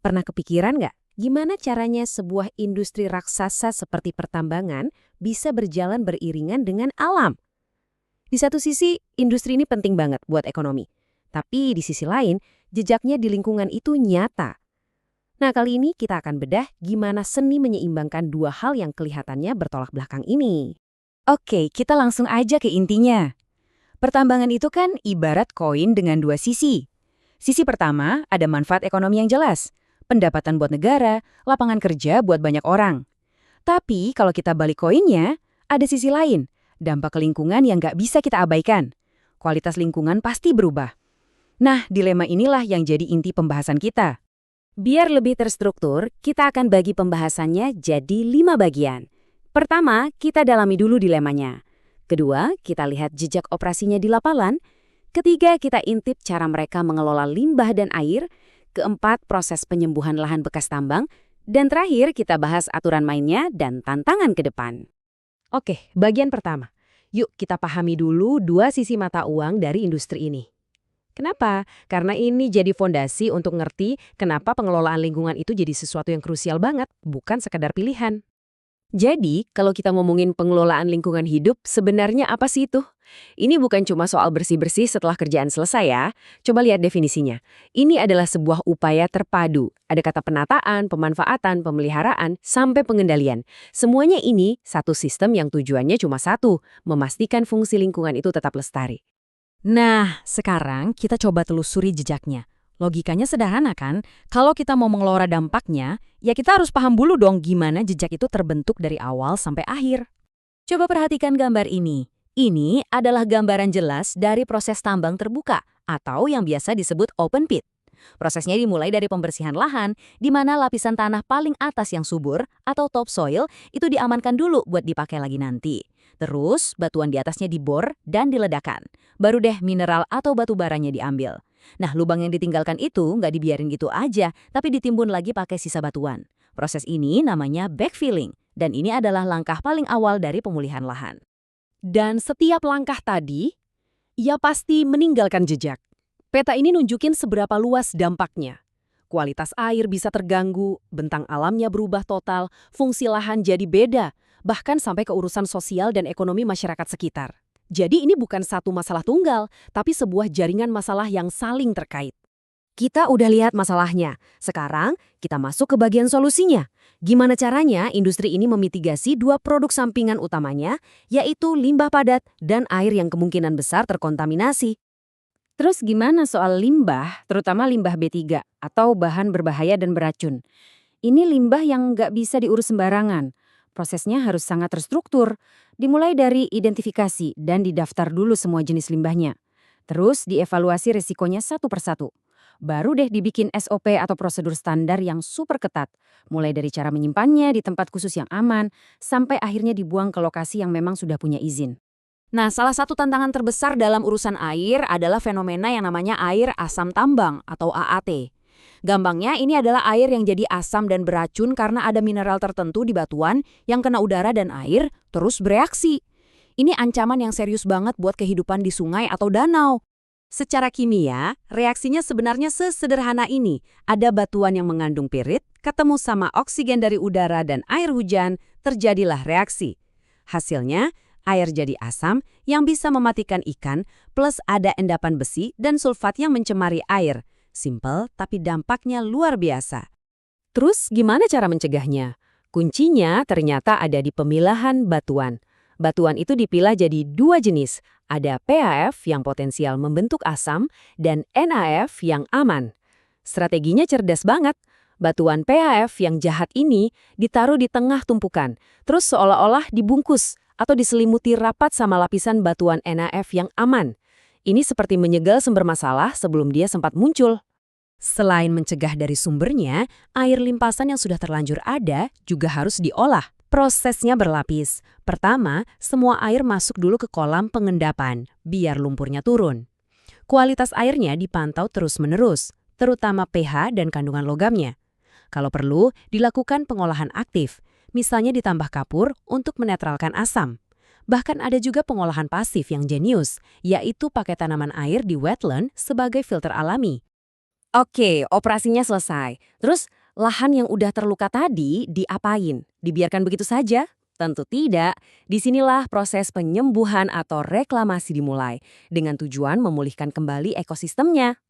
Pernah kepikiran nggak gimana caranya sebuah industri raksasa seperti pertambangan bisa berjalan beriringan dengan alam? Di satu sisi, industri ini penting banget buat ekonomi. Tapi di sisi lain, jejaknya di lingkungan itu nyata. Nah, kali ini kita akan bedah gimana seni menyeimbangkan dua hal yang kelihatannya bertolak belakang ini. Oke, kita langsung aja ke intinya. Pertambangan itu kan ibarat koin dengan dua sisi. Sisi pertama ada manfaat ekonomi yang jelas, pendapatan buat negara, lapangan kerja buat banyak orang. Tapi kalau kita balik koinnya, ada sisi lain, dampak ke lingkungan yang nggak bisa kita abaikan. Kualitas lingkungan pasti berubah. Nah, dilema inilah yang jadi inti pembahasan kita. Biar lebih terstruktur, kita akan bagi pembahasannya jadi 5 bagian. Pertama, kita dalami dulu dilemanya. Kedua, kita lihat jejak operasinya di lapangan. Ketiga, kita intip cara mereka mengelola limbah dan air. Keempat, proses penyembuhan lahan bekas tambang. Dan terakhir, kita bahas aturan mainnya dan tantangan ke depan. Oke, bagian pertama. Yuk kita pahami dulu dua sisi mata uang dari industri ini. Kenapa? Karena ini jadi fondasi untuk ngerti kenapa pengelolaan lingkungan itu jadi sesuatu yang krusial banget, bukan sekadar pilihan. Jadi, kalau kita ngomongin pengelolaan lingkungan hidup, sebenarnya apa sih itu? Ini bukan cuma soal bersih-bersih setelah kerjaan selesai ya. Coba lihat definisinya. Ini adalah sebuah upaya terpadu. Ada kata penataan, pemanfaatan, pemeliharaan, sampai pengendalian. Semuanya ini satu sistem yang tujuannya cuma satu, memastikan fungsi lingkungan itu tetap lestari. Nah, sekarang kita coba telusuri jejaknya. Logikanya sederhana kan? Kalau kita mau mengelola dampaknya, ya kita harus paham dulu dong gimana jejak itu terbentuk dari awal sampai akhir. Coba perhatikan gambar ini. Ini adalah gambaran jelas dari proses tambang terbuka atau yang biasa disebut open pit. Prosesnya dimulai dari pembersihan lahan, di mana lapisan tanah paling atas yang subur atau topsoil itu diamankan dulu buat dipakai lagi nanti. Terus, batuan di atasnya dibor dan diledakkan. Baru deh mineral atau batu baranya diambil. Nah, lubang yang ditinggalkan itu nggak dibiarin gitu aja, tapi ditimbun lagi pakai sisa batuan. Proses ini namanya backfilling, dan ini adalah langkah paling awal dari pemulihan lahan. Dan setiap langkah tadi, ia pasti meninggalkan jejak. Peta ini nunjukin seberapa luas dampaknya. Kualitas air bisa terganggu, bentang alamnya berubah total, fungsi lahan jadi beda, bahkan sampai ke urusan sosial dan ekonomi masyarakat sekitar. Jadi ini bukan satu masalah tunggal, tapi sebuah jaringan masalah yang saling terkait. Kita udah lihat masalahnya, sekarang kita masuk ke bagian solusinya. Gimana caranya industri ini memitigasi dua produk sampingan utamanya, yaitu limbah padat dan air yang kemungkinan besar terkontaminasi. Terus gimana soal limbah, terutama limbah B3 atau bahan berbahaya dan beracun? Ini limbah yang nggak bisa diurus sembarangan. Prosesnya harus sangat terstruktur, dimulai dari identifikasi dan didaftar dulu semua jenis limbahnya. Terus dievaluasi risikonya satu persatu. Baru deh dibikin SOP atau prosedur standar yang super ketat, mulai dari cara menyimpannya di tempat khusus yang aman, sampai akhirnya dibuang ke lokasi yang memang sudah punya izin. Nah, salah satu tantangan terbesar dalam urusan air adalah fenomena yang namanya air asam tambang atau AAT. Gampangnya ini adalah air yang jadi asam dan beracun karena ada mineral tertentu di batuan yang kena udara dan air terus bereaksi. Ini ancaman yang serius banget buat kehidupan di sungai atau danau. Secara kimia, reaksinya sebenarnya sesederhana ini. Ada batuan yang mengandung pirit, ketemu sama oksigen dari udara dan air hujan, terjadilah reaksi. Hasilnya, air jadi asam yang bisa mematikan ikan, plus ada endapan besi dan sulfat yang mencemari air. Simpel, tapi dampaknya luar biasa. Terus gimana cara mencegahnya? Kuncinya ternyata ada di pemilahan batuan. Batuan itu dipilah jadi dua jenis. Ada PAF yang potensial membentuk asam dan NaF yang aman. Strateginya cerdas banget. Batuan PAF yang jahat ini ditaruh di tengah tumpukan, terus seolah-olah dibungkus atau diselimuti rapat sama lapisan batuan NaF yang aman. Ini seperti menyegal sumber masalah sebelum dia sempat muncul. Selain mencegah dari sumbernya, air limpasan yang sudah terlanjur ada juga harus diolah. Prosesnya berlapis. Pertama, semua air masuk dulu ke kolam pengendapan, biar lumpurnya turun. Kualitas airnya dipantau terus-menerus, terutama pH dan kandungan logamnya. Kalau perlu, dilakukan pengolahan aktif, misalnya ditambah kapur untuk menetralkan asam. Bahkan ada juga pengolahan pasif yang jenius, yaitu pakai tanaman air di wetland sebagai filter alami. Oke, operasinya selesai. Terus lahan yang udah terluka tadi diapain? Dibiarkan begitu saja? Tentu tidak. Disinilah proses penyembuhan atau reklamasi dimulai dengan tujuan memulihkan kembali ekosistemnya.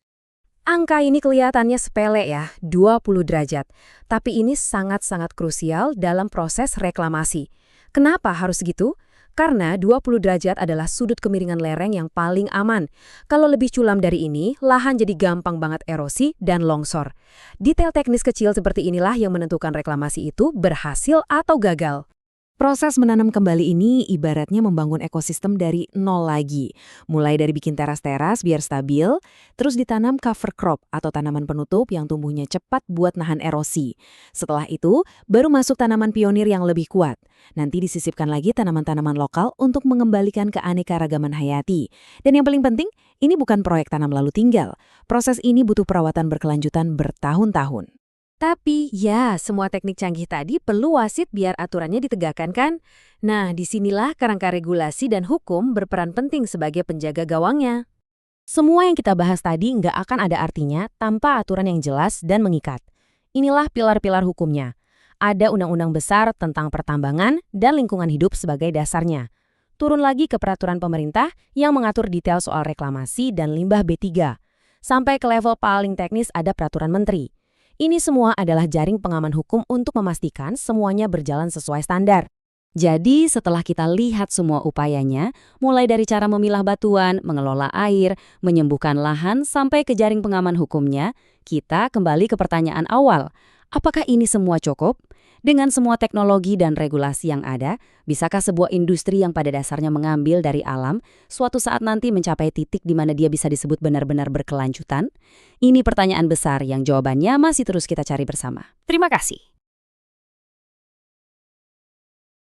Angka ini kelihatannya sepele ya, 20 derajat. Tapi ini sangat-sangat krusial dalam proses reklamasi. Kenapa harus gitu? Karena 20 derajat adalah sudut kemiringan lereng yang paling aman. Kalau lebih curam dari ini, lahan jadi gampang banget erosi dan longsor. Detail teknis kecil seperti inilah yang menentukan reklamasi itu berhasil atau gagal. Proses menanam kembali ini ibaratnya membangun ekosistem dari nol lagi. Mulai dari bikin teras-teras biar stabil, terus ditanam cover crop atau tanaman penutup yang tumbuhnya cepat buat nahan erosi. Setelah itu, baru masuk tanaman pionir yang lebih kuat. Nanti disisipkan lagi tanaman-tanaman lokal untuk mengembalikan keanekaragaman hayati. Dan yang paling penting, ini bukan proyek tanam lalu tinggal. Proses ini butuh perawatan berkelanjutan bertahun-tahun. Tapi ya, semua teknik canggih tadi perlu wasit biar aturannya ditegakkan kan? Nah, disinilah kerangka regulasi dan hukum berperan penting sebagai penjaga gawangnya. Semua yang kita bahas tadi nggak akan ada artinya tanpa aturan yang jelas dan mengikat. Inilah pilar-pilar hukumnya. Ada undang-undang besar tentang pertambangan dan lingkungan hidup sebagai dasarnya. Turun lagi ke peraturan pemerintah yang mengatur detail soal reklamasi dan limbah B3. Sampai ke level paling teknis ada peraturan menteri. Ini semua adalah jaring pengaman hukum untuk memastikan semuanya berjalan sesuai standar. Jadi setelah kita lihat semua upayanya, mulai dari cara memilah batuan, mengelola air, menyembuhkan lahan, sampai ke jaring pengaman hukumnya, kita kembali ke pertanyaan awal. Apakah ini semua cukup? Dengan semua teknologi dan regulasi yang ada, bisakah sebuah industri yang pada dasarnya mengambil dari alam, suatu saat nanti mencapai titik di mana dia bisa disebut benar-benar berkelanjutan? Ini pertanyaan besar yang jawabannya masih terus kita cari bersama. Terima kasih.